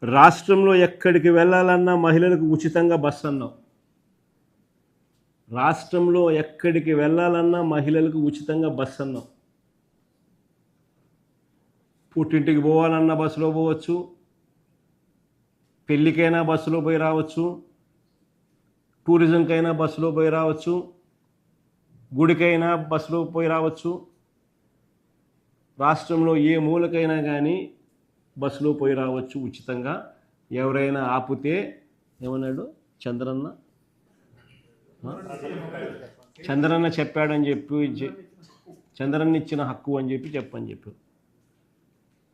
రాష్ట్రంలో ఎక్కడికి వెళ్ళాలన్నా మహిళలకు ఉచితంగా బస్సు అన్నావు. రాష్ట్రంలో ఎక్కడికి వెళ్ళాలన్నా మహిళలకు ఉచితంగా బస్సు అన్నావు. పుట్టింటికి పోవాలన్నా బస్సులో పోవచ్చు, పెళ్ళికైనా బస్సులో పోయి రావచ్చు, టూరిజంకైనా బస్సులో పోయి రావచ్చు, గుడికైనా బస్సులో పోయి రావచ్చు. రాష్ట్రంలో ఏ మూలకైనా కానీ బస్సులో పోయి రావచ్చు ఉచితంగా. ఎవరైనా ఆపితే ఏమన్నాడు చంద్రన్న? చంద్రన్న చెప్పాడని చెప్పి, చంద్రన్న ఇచ్చిన హక్కు అని చెప్పని చెప్పారు.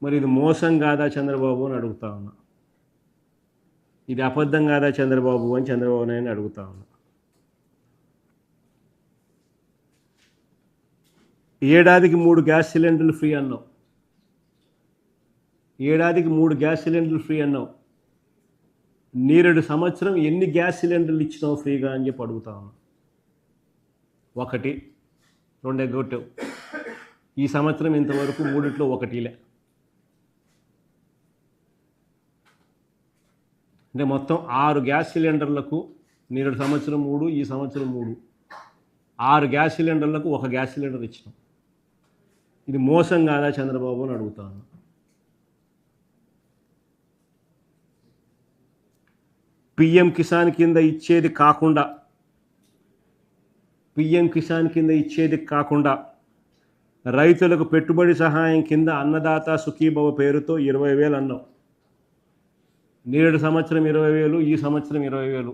మరి ఇది మోసం కాదా చంద్రబాబు అని అడుగుతా ఉన్నా. ఇది అబద్ధం కాదా చంద్రబాబు అని చంద్రబాబు నాయుడు అడుగుతా ఉన్నా. ఏడాదికి 3 గ్యాస్ సిలిండర్లు ఫ్రీ అన్నావు. ఏడాదికి 3 గ్యాస్ సిలిండర్లు ఫ్రీ అన్నావు. నేరేడు సంవత్సరం ఎన్ని గ్యాస్ సిలిండర్లు ఇచ్చినావు ఫ్రీగా అని చెప్పి అడుగుతా ఉన్నా. 1, 2 ఎగ్గొట్టావు. ఈ సంవత్సరం ఇంతవరకు 3లో 1లే. అంటే మొత్తం 6 గ్యాస్ సిలిండర్లకు నేరేడు సంవత్సరం 3, ఈ సంవత్సరం 3, 6 గ్యాస్ సిలిండర్లకు 1 గ్యాస్ సిలిండర్ ఇచ్చినాం. ఇది మోసం కాదా చంద్రబాబు అని అడుగుతాను. పిఎం కిసాన్ కింద ఇచ్చేది కాకుండా రైతులకు పెట్టుబడి సహాయం కింద అన్నదాత సుఖీభవ పేరుతో 20,000 అన్నావు. నేరేడు సంవత్సరం 20,000, ఈ సంవత్సరం 20,000.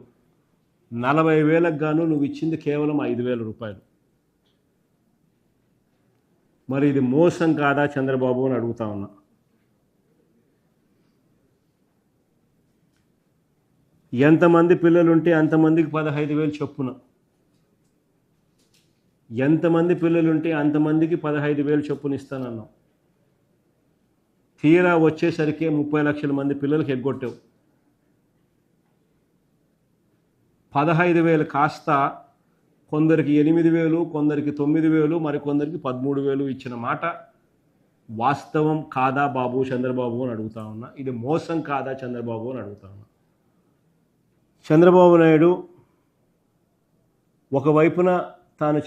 40,000కు గాను నువ్వు ఇచ్చింది కేవలం 5,000 రూపాయలు. మరి ఇది మోసం కాదా చంద్రబాబు అని అడుగుతా ఉన్నా. ఎంతమంది పిల్లలుంటే అంతమందికి 15,000 చొప్పున. ఎంతమంది పిల్లలుంటే అంతమందికి 15,000 చొప్పున ఇస్తానన్నావు. తీరా వచ్చేసరికి 30 లక్షల మంది పిల్లలకి ఎగ్గొట్టావు. 15,000 కాస్త కొందరికి 8,000, కొందరికి 9,000, మరి కొందరికి 13,000 ఇచ్చిన మాట వాస్తవం కాదా బాబు చంద్రబాబు అని అడుగుతా ఉన్నా. ఇది మోసం కాదా చంద్రబాబు అని అడుగుతా ఉన్నా. చంద్రబాబు నాయుడు ఒకవైపున తాను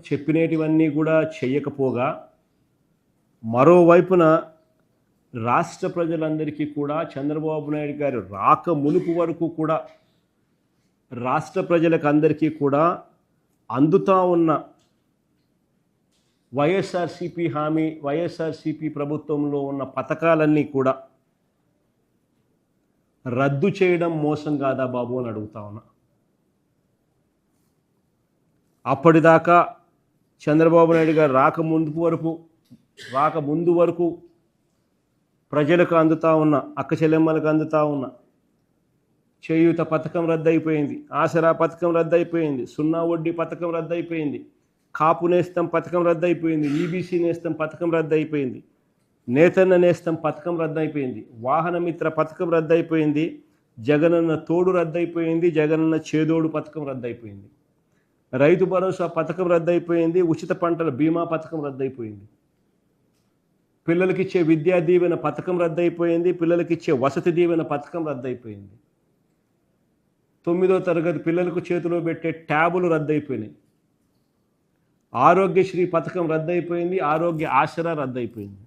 చెప్పినేటివన్నీ కూడా చెయ్యకపోగా, మరోవైపున రాష్ట్ర ప్రజలందరికీ కూడా చంద్రబాబు నాయుడు గారు రాక మునుపు వరకు కూడా రాష్ట్ర ప్రజలకు అందరికీ కూడా అందుతా ఉన్న వైఎస్ఆర్సీపీ ప్రభుత్వంలో ఉన్న పథకాలన్నీ కూడా రద్దు చేయడం మోసం కాదా బాబు అని అడుగుతా ఉన్నా. అప్పటిదాకా చంద్రబాబు నాయుడు గారు రాకముందు వరకు ప్రజలకు అందుతా ఉన్న, అక్క చెల్లెమ్మలకు అందుతా ఉన్న చేయూత పథకం రద్దయిపోయింది, ఆసరా పథకం రద్దయిపోయింది, 0 వడ్డీ పథకం రద్దయిపోయింది, కాపు నేస్తం పథకం రద్దయిపోయింది, ఈబీసీ నేస్తం పథకం రద్దయిపోయింది, నేతన్న నేస్తం పథకం రద్దయిపోయింది, వాహన మిత్ర పథకం రద్దయిపోయింది, జగనన్న తోడు రద్దయిపోయింది, జగనన్న చేదోడు పథకం రద్దయిపోయింది, రైతు భరోసా పథకం రద్దయిపోయింది, ఉచిత పంటల బీమా పథకం రద్దయిపోయింది, పిల్లలకిచ్చే విద్యా దీవెన పథకం రద్దయిపోయింది, పిల్లలకిచ్చే వసతి దీవెన పథకం రద్దయిపోయింది, 9వ తరగతి పిల్లలకు చేతిలో పెట్టే ట్యాబులు రద్దయిపోయినాయి, ఆరోగ్యశ్రీ పథకం రద్దయిపోయింది, ఆరోగ్య ఆసరా రద్దయిపోయింది.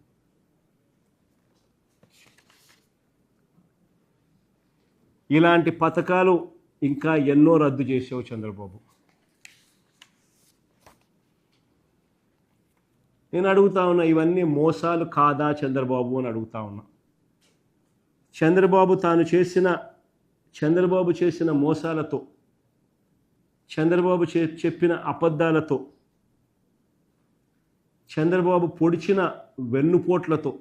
ఇలాంటి పథకాలు ఇంకా ఎన్నో రద్దు చేసావు చంద్రబాబు. నేను అడుగుతా ఉన్నా, ఇవన్నీ మోసాలు కాదా చంద్రబాబు అని అడుగుతా ఉన్నా. చంద్రబాబు చేసిన మోసాలతో, చంద్రబాబు చెప్పిన అబద్ధాలతో, చంద్రబాబు పొడిచిన వెన్నుపోట్లతో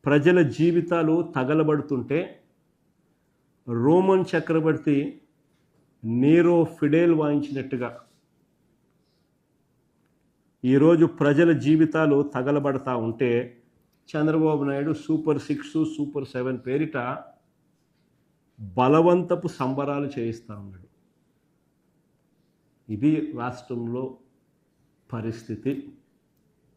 ప్రజల జీవితాలు తగలబడుతుంటే, రోమన్ చక్రవర్తి నీరో ఫిడేల్ వాయించినట్టుగా ఈరోజు ప్రజల జీవితాలు తగలబడతా ఉంటే చంద్రబాబు నాయుడు సూపర్ 6, సూపర్ 7 పేరిట బలవంతపు సంబరాలు చేయిస్తూ ఉన్నాడు. ఇది రాష్ట్రంలో పరిస్థితి.